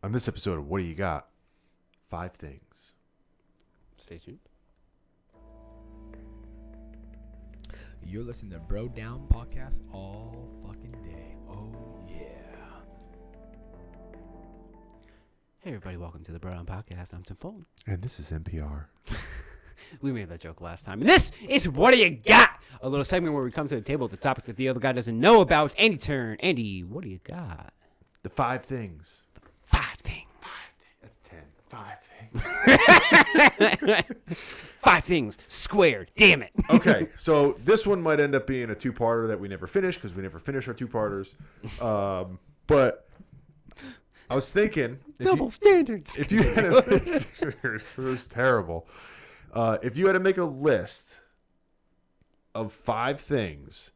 On this episode of What Do You Got? 5 things. Stay tuned. You're listening to Bro Down Podcast all fucking day. Oh, yeah. Hey, everybody. Welcome to the Bro Down Podcast. I'm Tim Fulton. And this is NPR. We made that joke last time. And this is What Do You Got? A little segment where we come to the table with the topic that the other guy doesn't know about. It's Andy turn. Andy, what do you got? The 5 things. 5 things. 10. 5 things. 5 things squared. Damn it. Okay, so this one might end up being a 2-parter that we never finish because we never finish our 2-parters. But I was thinking... Double standards. If you had a... It was terrible. If you had to make a list of 5 things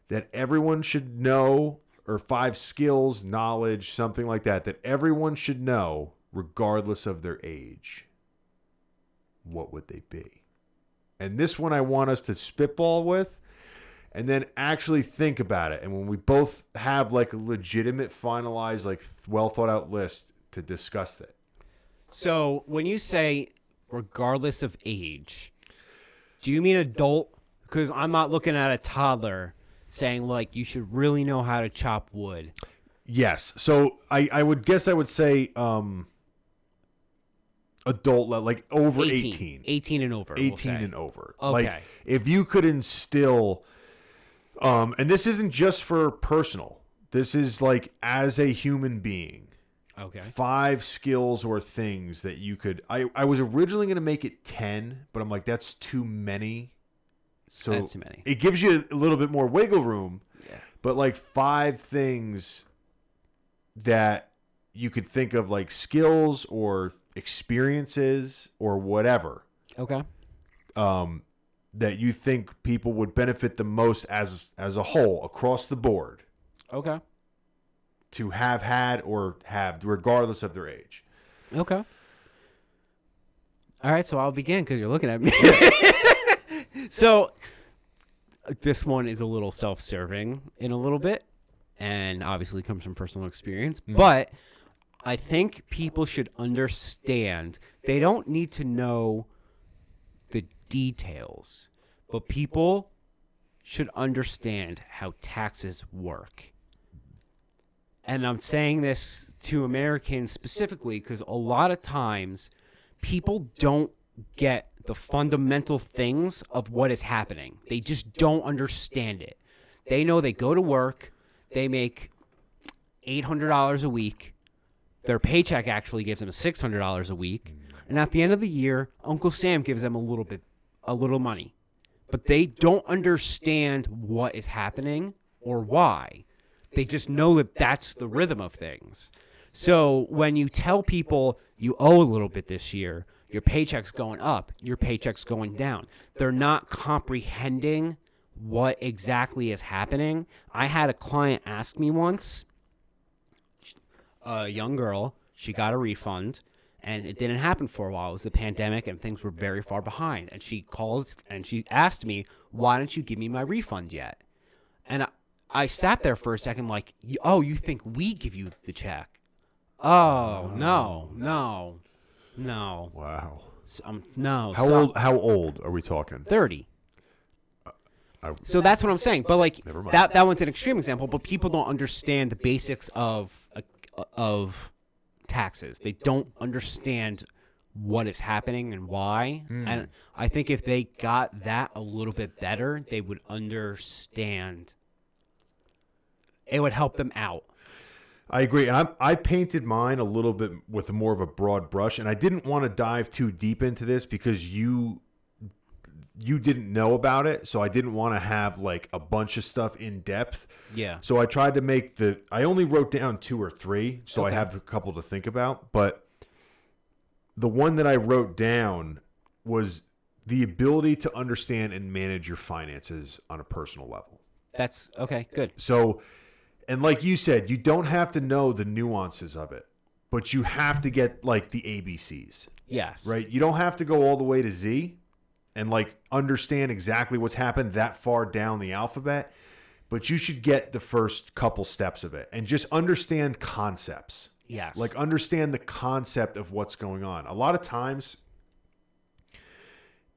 that everyone should know, or 5 skills, knowledge, something like that, that everyone should know regardless of their age, what would they be? And this one I want us to spitball with and then actually think about it. And when we both have like a legitimate, finalized, like well thought out list to discuss it. So when you say regardless of age, do you mean adult? Because I'm not looking at a toddler saying like you should really know how to chop wood. Yes. So I would guess I would say adult, like over 18. 18 and over. 18 and over. Okay. Like if you could instill, and this isn't just for personal. This is like as a human being. Okay. 5 skills or things that you could. I was originally going to make it 10, but I'm like, that's too many. So That's too many. It gives you a little bit more wiggle room. Yeah. But like 5 things that you could think of, like skills or experiences or whatever, Okay. that you think people would benefit the most as a whole across the board Okay. to have had or have, regardless of their age. Okay. All right, so I'll begin because you're looking at me. So this one is a little self-serving in a little bit, and obviously comes from personal experience. But I think people should understand they don't need to know the details, but people should understand how taxes work. And I'm saying this to Americans specifically because a lot of times people don't get the fundamental things of what is happening. They just don't understand it. They know they go to work, they make $800 a week. Their paycheck actually gives them $600 a week. And at the end of the year, Uncle Sam gives them a little money. But they don't understand what is happening or why. They just know that that's the rhythm of things. So when you tell people you owe a little bit this year, your paycheck's going up, your paycheck's going down, they're not comprehending what exactly is happening. I had a client ask me once, a young girl, she got a refund, and it didn't happen for a while. It was the pandemic, and things were very far behind. And she called, and she asked me, why don't you give me my refund yet? And I sat there for a second like, oh, you think we give you the check? Oh, no. Wow. No. How old are we talking? 30. So that's what I'm saying. But like Never mind. that one's an extreme example, but people don't understand the basics of taxes. They don't understand what is happening and why. And I think if they got that a little bit better, they would understand. It would help them out. I agree. I painted mine a little bit with more of a broad brush, and I didn't want to dive too deep into this because you didn't know about it, so I didn't want to have like a bunch of stuff in depth. Yeah. So I tried to make I only wrote down 2 or 3, so Okay. I have a couple to think about, but the one that I wrote down was the ability to understand and manage your finances on a personal level. That's okay. Good. So, and like you said, you don't have to know the nuances of it, but you have to get like the ABCs, Yes. right? You don't have to go all the way to Z and like understand exactly what's happened that far down the alphabet, but you should get the first couple steps of it and just understand concepts. Yes. Like, understand the concept of what's going on. A lot of times,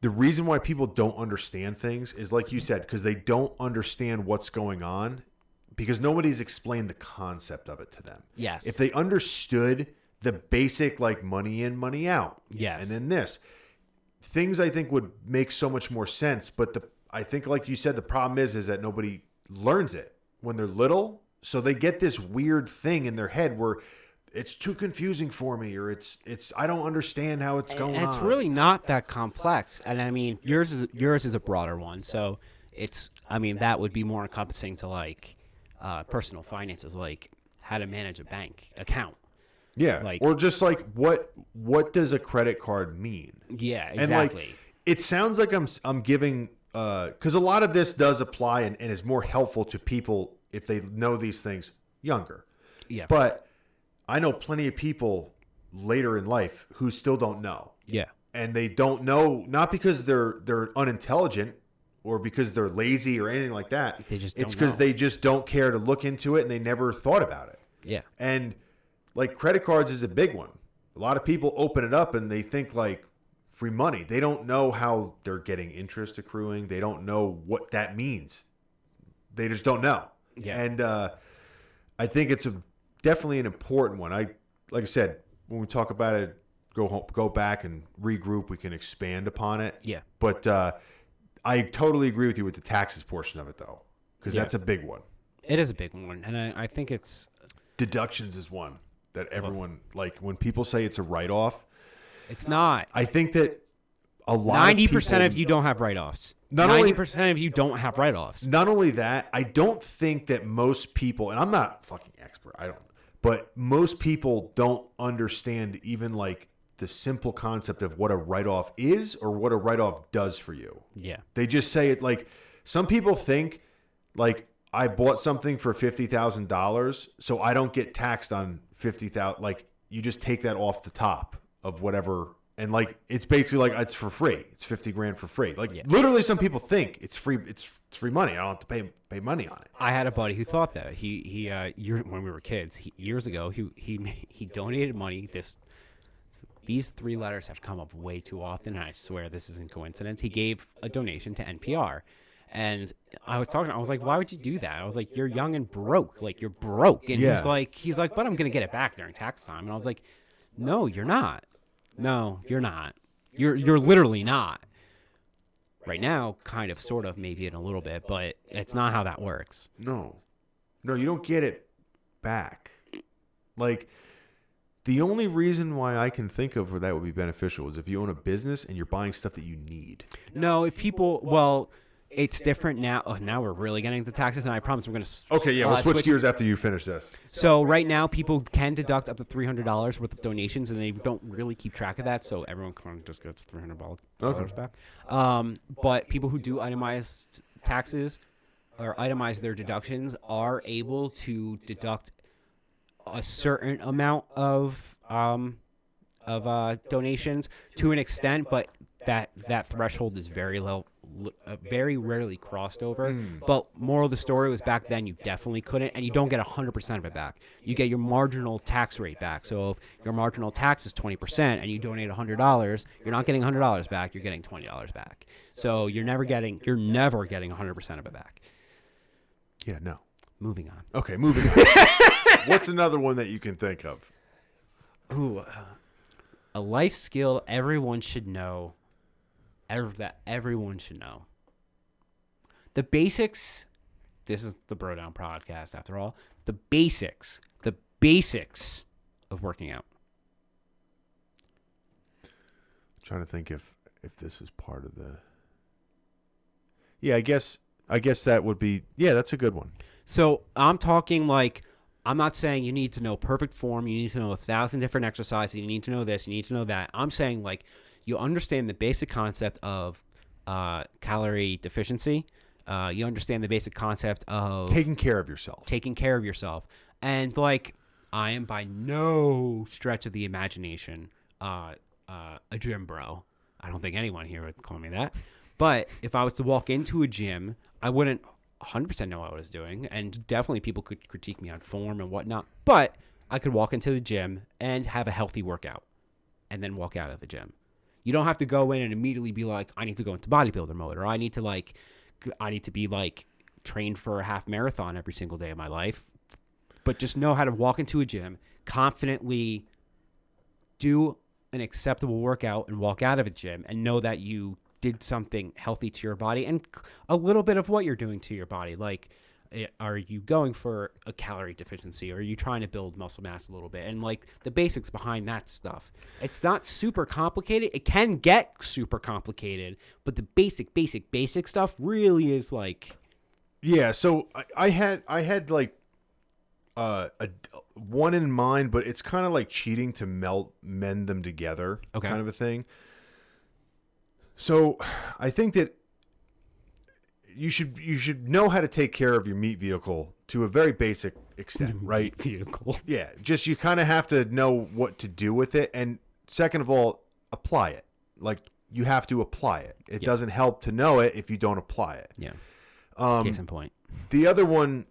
the reason why people don't understand things is, like you said, because they don't understand what's going on, because nobody's explained the concept of it to them. Yes. If they understood the basic, like, money in, money out, Yes. and then this, things I think would make so much more sense. But I think, like you said, the problem is that nobody learns it when they're little. So they get this weird thing in their head where it's too confusing for me, or it's I don't understand how it's going and it's on. really not that complex. And I mean, yours is a broader one. So that would be more encompassing to like personal finances, like how to manage a bank account. Yeah. Like, or just like what does a credit card mean? Yeah, And exactly. like, it sounds like I'm giving, because a lot of this does apply and is more helpful to people if they know these things younger. Yeah. But I know plenty of people later in life who still don't know. Yeah. And they don't know, not because they're unintelligent or because they're lazy or anything like that. They just it's don't because know. they just don't care to look into it and they never thought about it. Yeah. And like, credit cards is a big one. A lot of people open it up and they think like free money. They don't know how they're getting interest accruing. They don't know what that means. They just don't know. Yeah. And I think it's definitely an important one. Like I said, when we talk about it, go back and regroup. We can expand upon it. Yeah. But I totally agree with you with the taxes portion of it, though, because Yeah. that's a big one. It is a big one, and I think it's Deductions is one that everyone, like, when people say it's a write-off, not. I think that a lot 90% of of you don't have write-offs. Not only- 90% of you don't have write-offs. Not only that, I don't think that most people, and I'm not a fucking expert, but most people don't understand even like the simple concept of what a write-off is or what a write-off does for you. Yeah. They just say it like, some people think like, I bought something for $50,000, so I don't get taxed on $50,000. Like, you just take that off the top of whatever, and like, it's basically like it's for free. It's $50,000 for free. Like, Yeah. literally, some people think it's free. It's free money. I don't have to pay money on it. I had a buddy who thought that when we were kids, years ago, he donated money. These three letters have come up way too often, and I swear this isn't coincidence. He gave a donation to NPR. And I was like, why would you do that? I was like, you're young and broke. Like, you're broke. And Yeah. he's like, but I'm going to get it back during tax time. And I was like, no, you're not. No, you're not. You're literally not. Right now, kind of, sort of, maybe in a little bit, but it's not how that works. No, you don't get it back. Like, the only reason why I can think of where that would be beneficial is if you own a business and you're buying stuff that you need. No, if people, well, it's different now. Oh, now we're really getting into taxes, and I promise we're going to. Okay, yeah, we'll switch gears after you finish this. So right now, people can deduct up to $300 worth of donations, and they don't really keep track of that. So everyone kind of just gets $300 back. But people who do itemize taxes or itemize their deductions are able to deduct a certain amount of donations to an extent, but that threshold is very low. Very rarely crossed over, but moral of the story was back then you definitely couldn't, and you don't get 100% of it back. You get your marginal tax rate back. So if your marginal tax is 20% and you donate $100, you're not getting $100 back. You're getting $20 back. So you're never getting 100% of it back. Yeah, no. Moving on. Okay, moving on. What's another one that you can think of? Ooh, a life skill everyone should know. That everyone should know. The basics. This is the Bro Down podcast, after all. The basics of working out. I'm trying to think if this is part of the. Yeah, I guess that would be. Yeah, that's a good one. So I'm talking like, I'm not saying you need to know perfect form. You need to know 1,000 different exercises. You need to know this. You need to know that. I'm saying like, you understand the basic concept of calorie deficiency. You understand the basic concept of Taking care of yourself. And like, I am by no stretch of the imagination a gym bro. I don't think anyone here would call me that. But if I was to walk into a gym, I wouldn't 100% know what I was doing. And definitely people could critique me on form and whatnot. But I could walk into the gym and have a healthy workout and then walk out of the gym. You don't have to go in and immediately be like, I need to go into bodybuilder mode, or I need to be like trained for a half marathon every single day of my life. But just know how to walk into a gym, confidently do an acceptable workout and walk out of a gym, and know that you did something healthy to your body and a little bit of what you're doing to your body. Like, are you going for a calorie deficiency, or are you trying to build muscle mass a little bit, and like the basics behind that stuff. It's not super complicated. It can get super complicated, but the basic stuff really is like, Yeah, so I had like a one in mind, but it's kind of like cheating to mend them together, Okay. kind of a thing. So I think that you should know how to take care of your meat vehicle to a very basic extent, right? vehicle. Yeah, just you kind of have to know what to do with it, and second of all, apply it. Like, you have to apply it. It doesn't help to know it if you don't apply it. Yeah. Case in point. The other one,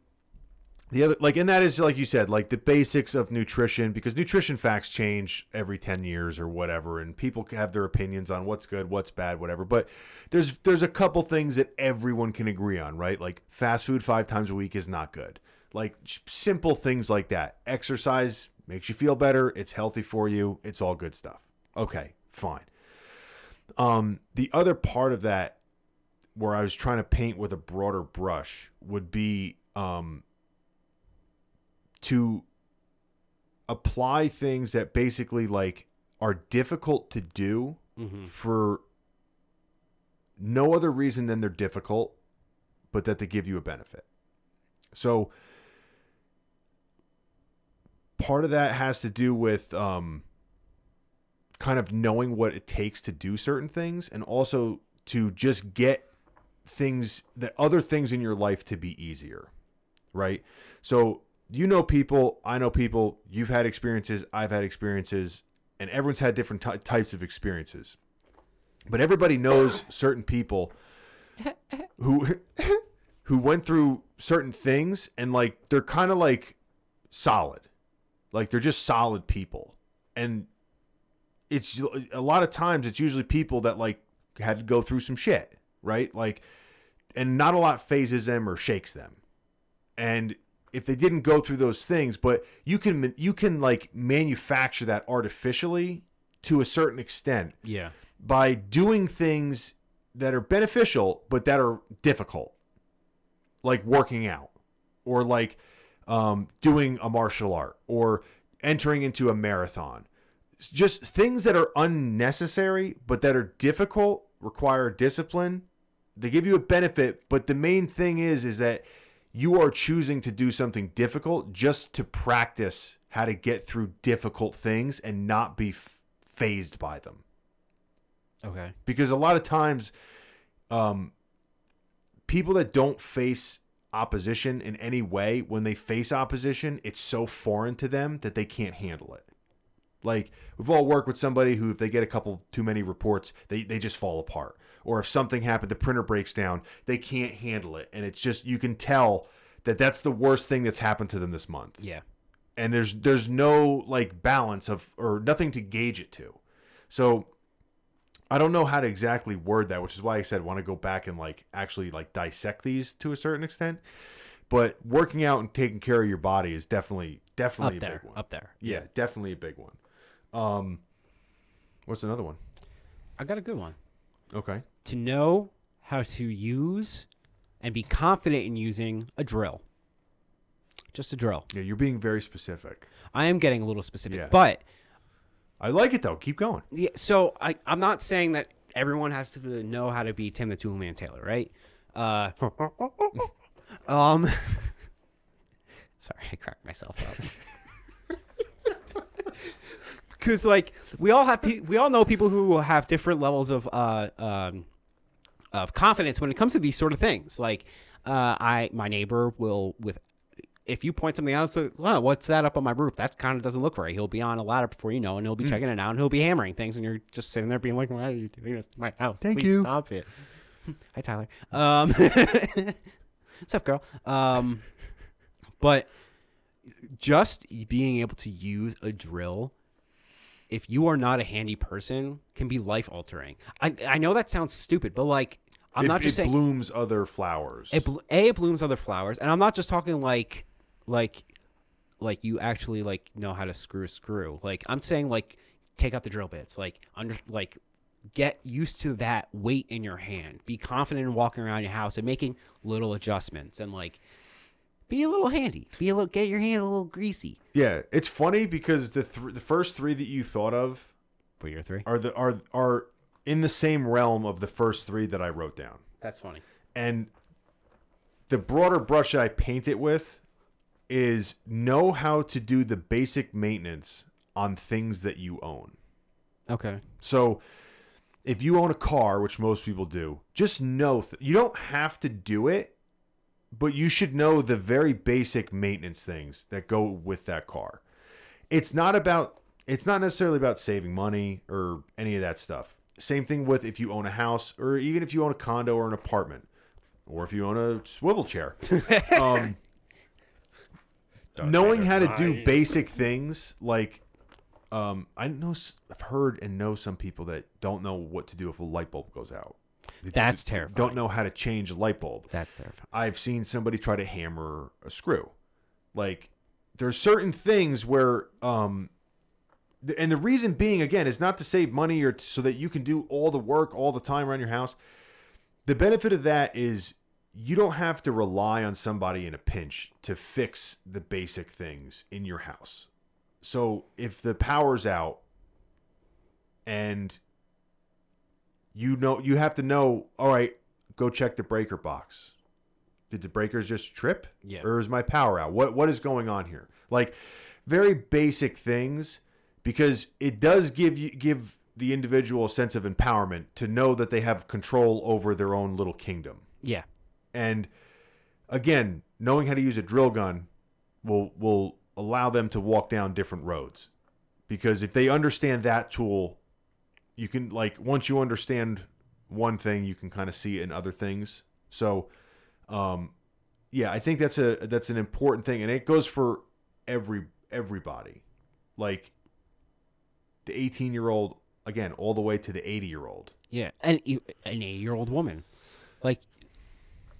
and that is, like you said, like the basics of nutrition, because nutrition facts change every 10 years or whatever, and people have their opinions on what's good, what's bad, whatever. But there's a couple things that everyone can agree on, right? Like, fast food 5 times a week is not good. Like, simple things like that. Exercise makes you feel better. It's healthy for you. It's all good stuff. Okay, fine. The other part of that, where I was trying to paint with a broader brush, would be to apply things that basically like are difficult to do for no other reason than they're difficult, but that they give you a benefit. So part of that has to do with kind of knowing what it takes to do certain things, and also to just get other things in your life to be easier, right? So you know people, I know people, you've had experiences, I've had experiences, and everyone's had different types of experiences. But everybody knows certain people who went through certain things, and like they're kind of like solid. Like, they're just solid people. And it's a lot of times it's usually people that like had to go through some shit, right? Like, and not a lot phases them or shakes them. And if they didn't go through those things, but you can like manufacture that artificially to a certain extent. Yeah. By doing things that are beneficial, but that are difficult. Like working out, or like doing a martial art, or entering into a marathon. Just things that are unnecessary, but that are difficult, require discipline. They give you a benefit, but the main thing is that you are choosing to do something difficult just to practice how to get through difficult things and not be phased by them. Okay. Because a lot of times, people that don't face opposition in any way, when they face opposition, it's so foreign to them that they can't handle it. Like, we've all worked with somebody who, if they get a couple too many reports, they just fall apart. Or if something happened, the printer breaks down, they can't handle it. And it's just, you can tell that that's the worst thing that's happened to them this month. Yeah. And there's no like balance or nothing to gauge it to. So I don't know how to exactly word that, which is why I said I want to go back and like actually like dissect these to a certain extent. But working out and taking care of your body is definitely Up a there. big one. Up there. Yeah, definitely a big one. What's another one? I got a good one. Okay. To know how to use and be confident in using a drill. Just a drill. Yeah, you're being very specific. I am getting a little specific, Yeah. but I like it though. Keep going. yeah, so I'm not saying that everyone has to know how to be Tim the Toolman Taylor, right? Sorry, I cracked myself up. Because like we all know people who have different levels of confidence when it comes to these sort of things. Like my neighbor will, if you point something out, it's like, well, what's that up on my roof? That kind of doesn't look right. He'll be on a ladder before you know, and he'll be checking it out, and he'll be hammering things, and you're just sitting there being like, why are you doing this to my house? Thank Please you. Stop it. Hi, Tyler. What's up, girl? But just being able to use a drill, if you are not a handy person, can be life altering. I know that sounds stupid, but like I'm not just saying blooms other flowers. it blooms other flowers, and I'm not just talking like you actually like know how to screw a screw. Like I'm saying like take out the drill bits, like get used to that weight in your hand. Be confident in walking around your house and making little adjustments, and like be a little handy. Get your hand a little greasy. Yeah, it's funny because the first three that you thought of For your three, are in the same realm of the first three that I wrote down. that's funny. And the broader brush that I paint it with is know how to do the basic maintenance on things that you own. Okay. So if you own a car, which most people do, just know you don't have to do it, but you should know the very basic maintenance things that go with that car. It's not necessarily about saving money or any of that stuff. Same thing with if you own a house, or even if you own a condo or an apartment, or if you own a swivel chair. Knowing how to do basic things like I've heard and know some people that don't know what to do if a light bulb goes out. That's terrifying. Don't know how to change a light bulb. That's terrifying. I've seen somebody try to hammer a screw. Like there's certain things where and the reason being, again, is not to save money or so that you can do all the work all the time around your house. The benefit of that is you don't have to rely on somebody in a pinch to fix the basic things in your house. So if the power's out and you have to know, all right, go check the breaker box. Did the breakers just trip? Yeah. Or is my power out? What is going on here? Like very basic things, because it does give the individual a sense of empowerment to know that they have control over their own little kingdom. Yeah. And again, knowing how to use a drill gun will allow them to walk down different roads. Because if they understand that tool, you can, like, once you understand one thing, you can kind of see it in other things. So, yeah, I think that's an important thing, and it goes for everybody. Like the 18-year-old, again, all the way to the 80-year-old. Yeah, and an 80-year-old woman,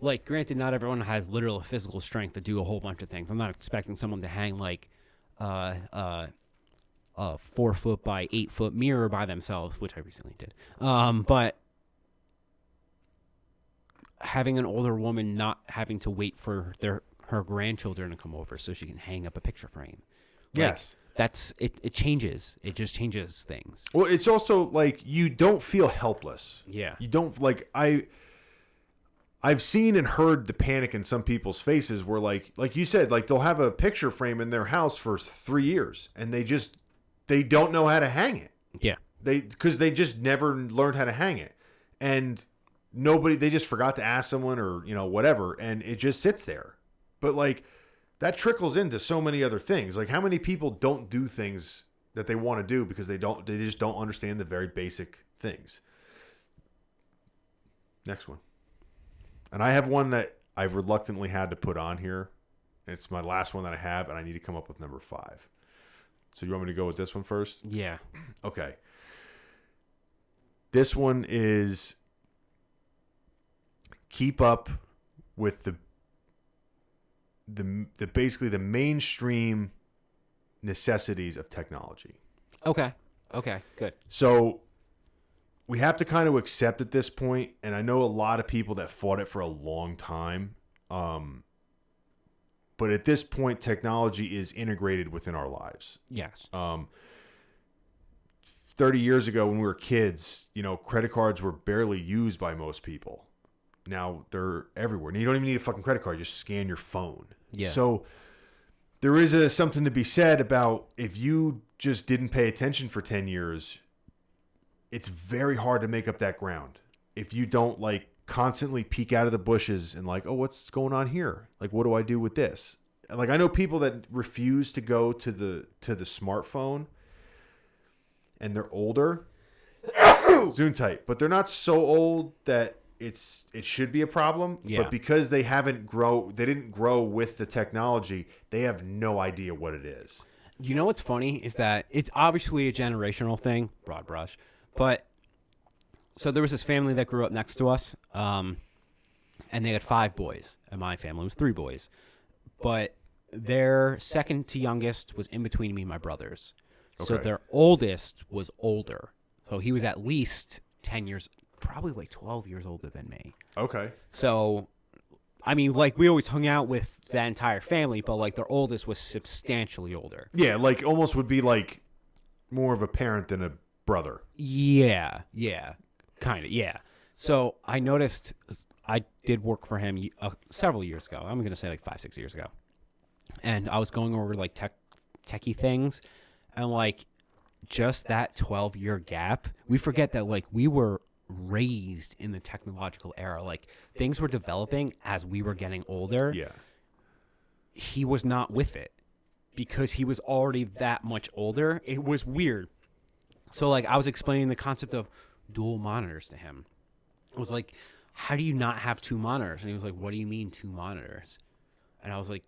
like, granted, not everyone has literal physical strength to do a whole bunch of things. I'm not expecting someone to hang like a 4-foot by 8-foot mirror by themselves, which I recently did. But having an older woman not having to wait for her grandchildren to come over so she can hang up a picture frame. Yes. That's it. It changes. It just changes things. Well, it's also like you don't feel helpless. Yeah. You don't, like, I've seen and heard the panic in some people's faces where, like you said, like they'll have a picture frame in their house for 3 years and they don't know how to hang it. Yeah. Because they just never learned how to hang it. And they just forgot to ask someone or, whatever. And it just sits there. But like that trickles into so many other things. Like how many people don't do things that they want to do because they just don't understand the very basic things. Next one. And I have one that I've reluctantly had to put on here. It's my last one that I have, and I need to come up with number 5. So you want me to go with this one first? Yeah. Okay. This one is keep up with the basically the mainstream necessities of technology. Okay. Good. So we have to kind of accept at this point, and I know a lot of people that fought it for a long time. But at this point, technology is integrated within our lives. Yes. 30 years ago when we were kids, credit cards were barely used by most people. Now they're everywhere. And you don't even need a fucking credit card. You just scan your phone. Yeah. So there is something to be said about if you just didn't pay attention for 10 years, it's very hard to make up that ground. If you don't like constantly peek out of the bushes and like, oh, what's going on here? Like, what do I do with this? Like, I know people that refuse to go to the smartphone and they're older. Zoom tight, but they're not so old that it should be a problem. Yeah. But because they didn't grow with the technology, they have no idea what it is. You know what's funny is that it's obviously a generational thing, broad brush, but so there was this family that grew up next to us, and they had 5 boys, and my family was 3 boys, but their second to youngest was in between me and my brothers. So Okay. their oldest was older, so he was at least 10 years, probably like 12 years older than me. Okay. So, I mean, like, we always hung out with that entire family, but, like, their oldest was substantially older. Yeah, like almost would be like more of a parent than a brother. Yeah, kind of, yeah. So I noticed I did work for him several years ago. I'm going to say like 5-6 years ago. And I was going over, like, techie things, and, like, just that 12-year gap, we forget that, like, we were raised in the technological era. Like, things were developing as we were getting older. Yeah. He was not with it because he was already that much older. It was weird. So, like, I was explaining the concept of dual monitors to him. It was like, how do you not have 2 monitors? And he was like, what do you mean 2 monitors? And I was like,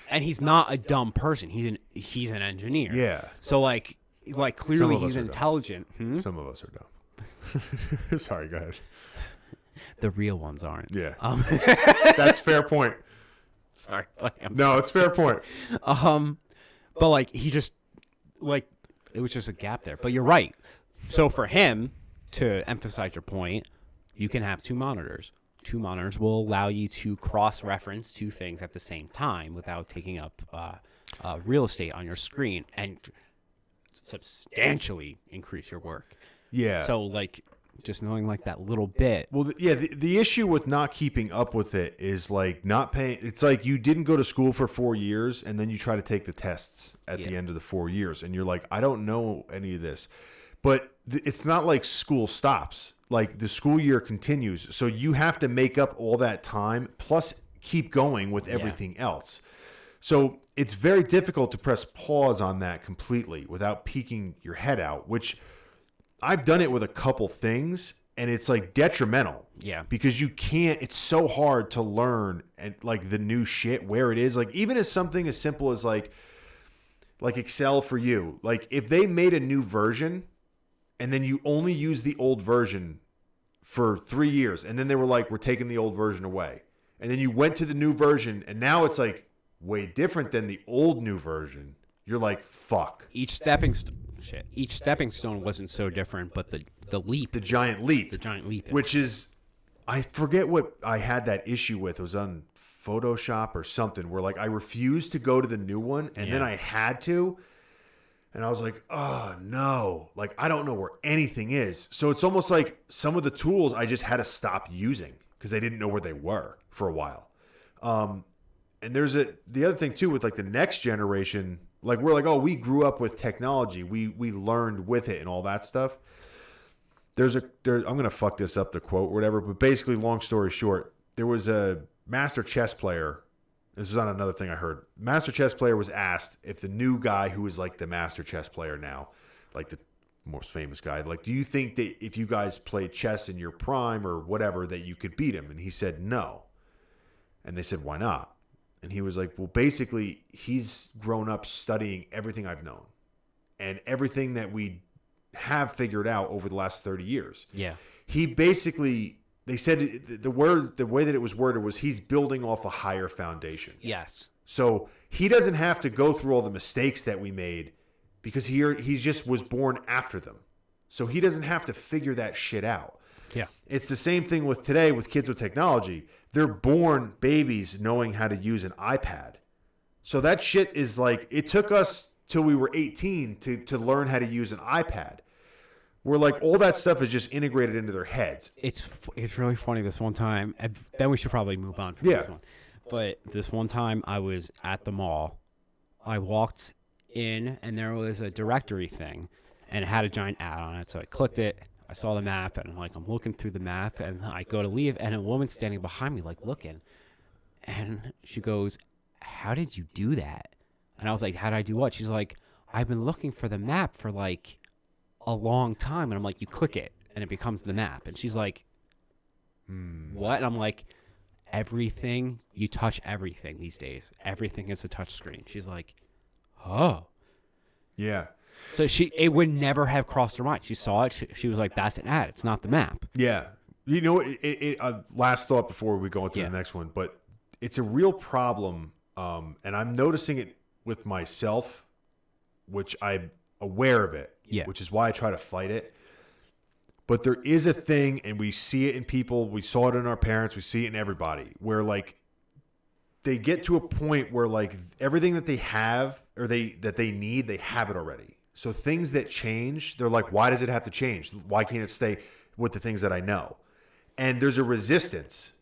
and he's not a dumb person. He's an engineer. Yeah. So, like clearly of us he's are dumb. intelligent. Some of us are dumb. Sorry, go ahead. The real ones aren't. Yeah. That's fair point. Sorry. I'm No, it's fair point. But, like, he just, like, it was just a gap there. But you're right. So for him, to emphasize your point, you can have 2 monitors. 2 monitors will allow you to cross-reference 2 things at the same time without taking up real estate on your screen and substantially increase your work. Yeah. So, like, just knowing, like, that little bit. Well, the issue with not keeping up with it is, like, not paying. It's like you didn't go to school for 4 years, and then you try to take the tests at the end of the 4 years, and you're like, I don't know any of this. But it's not like school stops. Like, the school year continues, so you have to make up all that time, plus keep going with everything else. So it's very difficult to press pause on that completely without peeking your head out, which I've done it with a couple things, and it's like detrimental. Yeah. Because you can't, it's so hard to learn and like the new shit where it is. Like, even as something as simple as like Excel for you, like if they made a new version and then you only use the old version for 3 years, and then they were like, we're taking the old version away. And then you went to the new version, and now it's like way different than the old new version. You're like, fuck. Each stepping stone wasn't so different, but the leap. The giant leap. The giant leap. Which is, I forget what I had that issue with. It was on Photoshop or something where, like, I refused to go to the new one, and then I had to. And I was like, oh, no. Like, I don't know where anything is. So it's almost like some of the tools I just had to stop using because I didn't know where they were for a while. And there's the other thing, too, with, like, the next generation. Like, we're like, oh, we grew up with technology. We learned with it and all that stuff. I'm going to fuck this up, the quote or whatever. But basically, long story short, there was a master chess player. This was on another thing I heard. Master chess player was asked if the new guy who is like the master chess player now, like the most famous guy, like, do you think that if you guys played chess in your prime or whatever, that you could beat him? And he said no. And they said, why not? And he was like, well, basically, he's grown up studying everything I've known and everything that we have figured out over the last 30 years. Yeah. He basically... They said the way that it was worded was he's building off a higher foundation. Yes. So he doesn't have to go through all the mistakes that we made because he just was born after them. So he doesn't have to figure that shit out. Yeah. It's the same thing with today with kids with technology. They're born babies knowing how to use an iPad. So that shit is like, it took us till we were 18 to learn how to use an iPad. Where, like, all that stuff is just integrated into their heads. It's really funny this one time, and then we should probably move on from this one. But this one time I was at the mall. I walked in, and there was a directory thing, and it had a giant ad on it. So I clicked it. I saw the map, and I'm looking through the map, and I go to leave, and a woman's standing behind me, like, looking. And she goes, how did you do that? And I was like, how did I do what? She's like, I've been looking for the map for, like, a long time. And I'm like, you click it. and it becomes the map. And she's like, what? And I'm like, everything, you touch everything these days. Everything is a touch screen. She's like, oh. Yeah. So it would never have crossed her mind. She saw it. She was like, that's an ad. It's not the map. Yeah. You know, last thought before we go into the next one, but it's a real problem. And I'm noticing it with myself, which I'm aware of it, which is why I try to fight it. But there is a thing, and we see it in people. We saw it in our parents. We see it in everybody, where like they get to a point where like everything that they have or that they need, they have it already. So things that change, they're like, why does it have to change? Why can't it stay with the things that I know? And there's a resistance.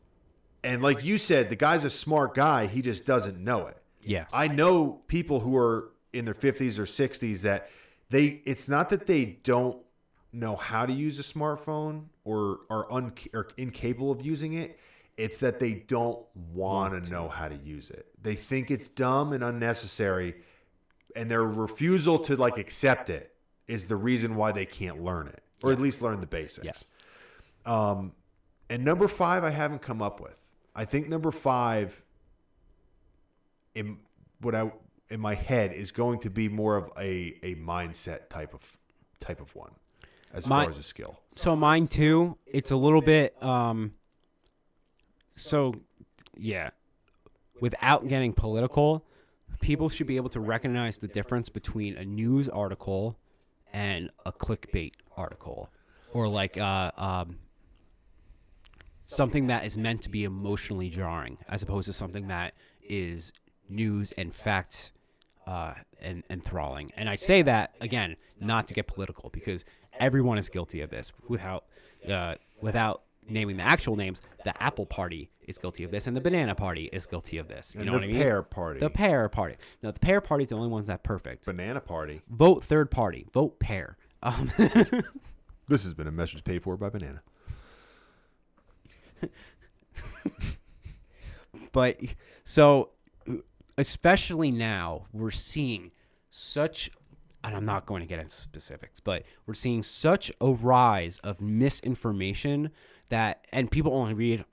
And like you said, the guy's a smart guy. He just doesn't know it. Yes. I know people who are in their 50s or 60s that it's not that they don't know how to use a smartphone or are incapable of using it. It's that they don't want to know how to use it. They think it's dumb and unnecessary, and their refusal to like accept it is the reason why they can't learn it, or at least learn the basics. Yes. And number 5, I haven't come up with. I think number 5 in my head is going to be more of a mindset type of one, as far as a skill. So mine too. It's a little bit. Without getting political, people should be able to recognize the difference between a news article and a clickbait article, or like something that is meant to be emotionally jarring, as opposed to something that is news and facts and enthralling. And I say that again, not to get political, because everyone is guilty of this. Without naming the actual names, the Apple Party is guilty of this, and the Banana Party is guilty of this. You know what I mean? The Pear Party. The Pear Party. Now, the Pear Party is the only ones that perfect. Banana Party. Vote third party. Vote Pear. This has been a message paid for by Banana. But so, especially now, we're seeing such, and I'm not going to get into specifics, but we're seeing such a rise of misinformation that, and people only read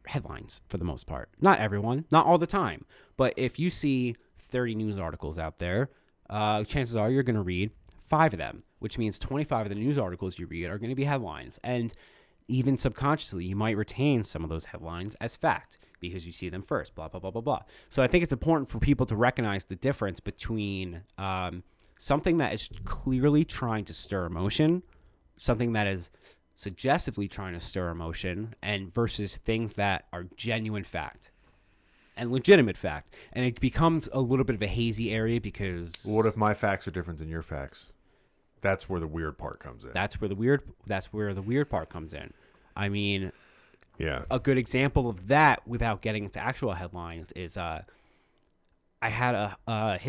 headlines for the most part. Not everyone, not all the time. But if you see 30 news articles out there, chances are you're going to read 5 of them, which means 25 of the news articles you read are going to be headlines. And even subconsciously, you might retain some of those headlines as fact because you see them first, blah, blah, blah, blah, blah. So I think it's important for people to recognize the difference between something that is clearly trying to stir emotion, something that is suggestively trying to stir emotion, and versus things that are genuine fact and legitimate fact. And it becomes a little bit of a hazy area because... What if my facts are different than your facts? That's where the weird part comes in. That's where the weird part comes in. I mean, yeah. A good example of that, without getting into actual headlines, is I had a not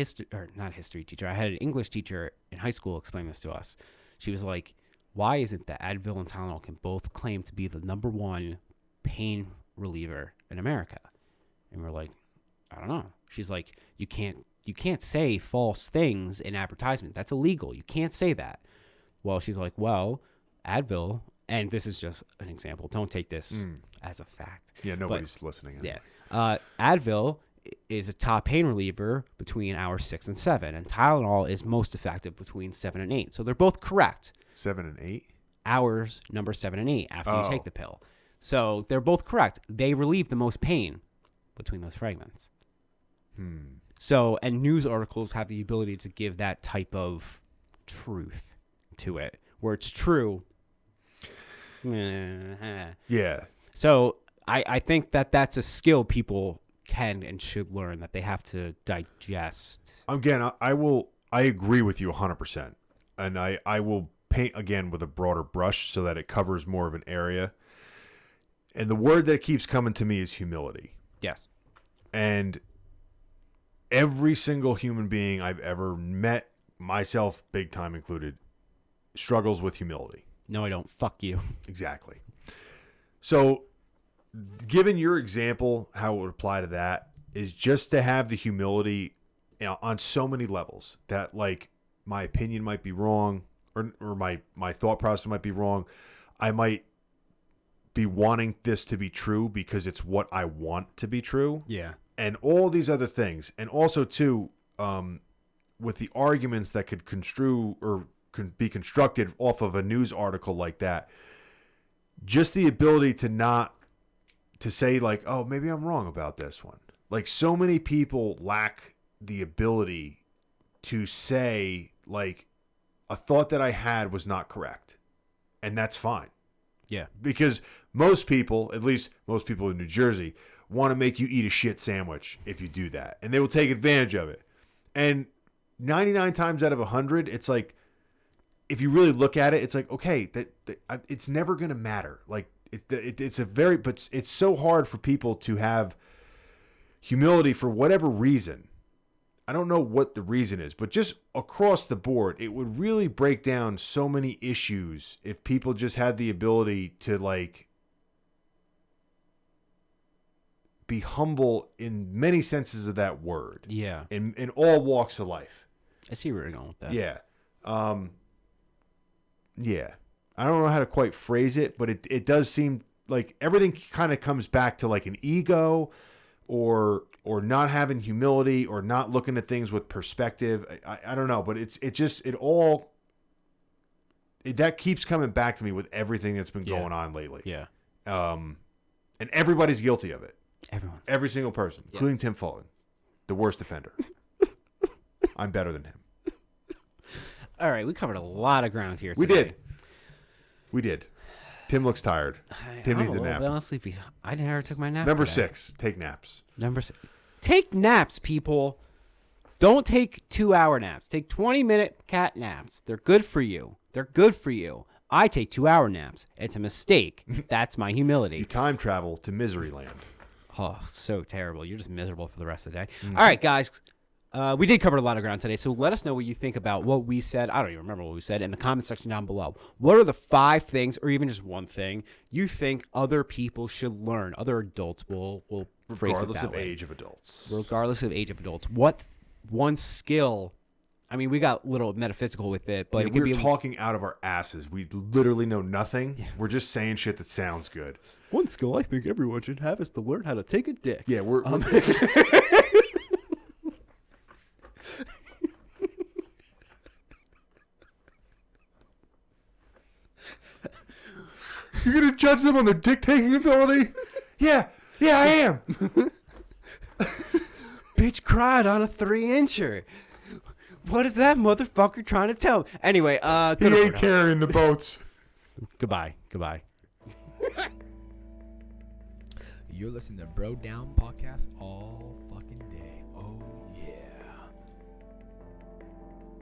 history teacher. I had an English teacher in high school explain this to us. She was like, "Why is it that Advil and Tylenol can both claim to be the #1 pain reliever in America?" And we're like, "I don't know." She's like, "You can't say false things in advertisement. That's illegal. You can't say that." Well, she's like, "Well, Advil," and this is just an example. Don't take this as a fact. Yeah, nobody's listening. Anyway. Yeah. Advil is a top pain reliever between hours 6 and 7, and Tylenol is most effective between 7 and 8. So they're both correct. 7 and 8? Hours number 7 and 8 after you take the pill. So they're both correct. They relieve the most pain between those fragments. So, and news articles have the ability to give that type of truth to it, where it's true. Yeah. So I think that's a skill people can and should learn, that they have to digest. Again, I agree with you 100%. And I will paint again with a broader brush so that it covers more of an area. And the word that keeps coming to me is humility. Yes. And every single human being I've ever met, myself big time included, struggles with humility. No, I don't. Fuck you. Exactly. So, given your example, how it would apply to that is just to have the humility, on so many levels that, like, my opinion might be wrong. or my thought process might be wrong. I might be wanting this to be true because it's what I want to be true. Yeah. And all these other things. And also, too, with the arguments that could construe or can be constructed off of a news article like that, just the ability to say, like, oh, maybe I'm wrong about this one. Like, so many people lack the ability to say, like, a thought that I had was not correct. And that's fine. Yeah. Because most people, at least most people in New Jersey, want to make you eat a shit sandwich if you do that. And they will take advantage of it. And 99 times out of 100, it's like, if you really look at it, it's like, okay, it's never going to matter. Like, but it's so hard for people to have humility for whatever reason. I don't know what the reason is, but just across the board, it would really break down so many issues if people just had the ability to, like, be humble in many senses of that word. Yeah. In all walks of life. I see where you're going with that. Yeah. Yeah. I don't know how to quite phrase it, but it does seem like everything kind of comes back to, like, an ego or not having humility or not looking at things with perspective. I don't know, but that keeps coming back to me with everything that's been going on lately. Yeah. And everybody's guilty of it. Every single person, including Tim Fulton, the worst offender. I'm better than him. All right, we covered a lot of ground here today. We did. Tim looks tired. Tim needs a nap. Honestly, I never took my nap. Number today. 6, take naps. Number 6. Take naps, people. Don't take 2-hour naps. Take 20-minute cat naps. They're good for you. I take 2-hour naps. It's a mistake. That's my humility. You time travel to misery land. Oh, so terrible. You're just miserable for the rest of the day. Mm-hmm. All right, guys. We did cover a lot of ground today, so let us know what you think about what we said. I don't even remember what we said in the comment section down below. What are the 5 things, or even just one thing, you think other people should learn? Other adults will phrase it that way. Regardless of age of adults. Regardless of age of adults. What one skill? I mean, we got a little metaphysical with it, but it could we're talking out of our asses. We literally know nothing. Yeah. We're just saying shit that sounds good. One skill I think everyone should have is to learn how to take a dick. Yeah, we're You're going to judge them on their dick-taking ability? Yeah, I am. Bitch cried on a 3-incher. What is that motherfucker trying to tell me? Anyway, he ain't carrying the boats. Goodbye. You're listening to Bro Down Podcast all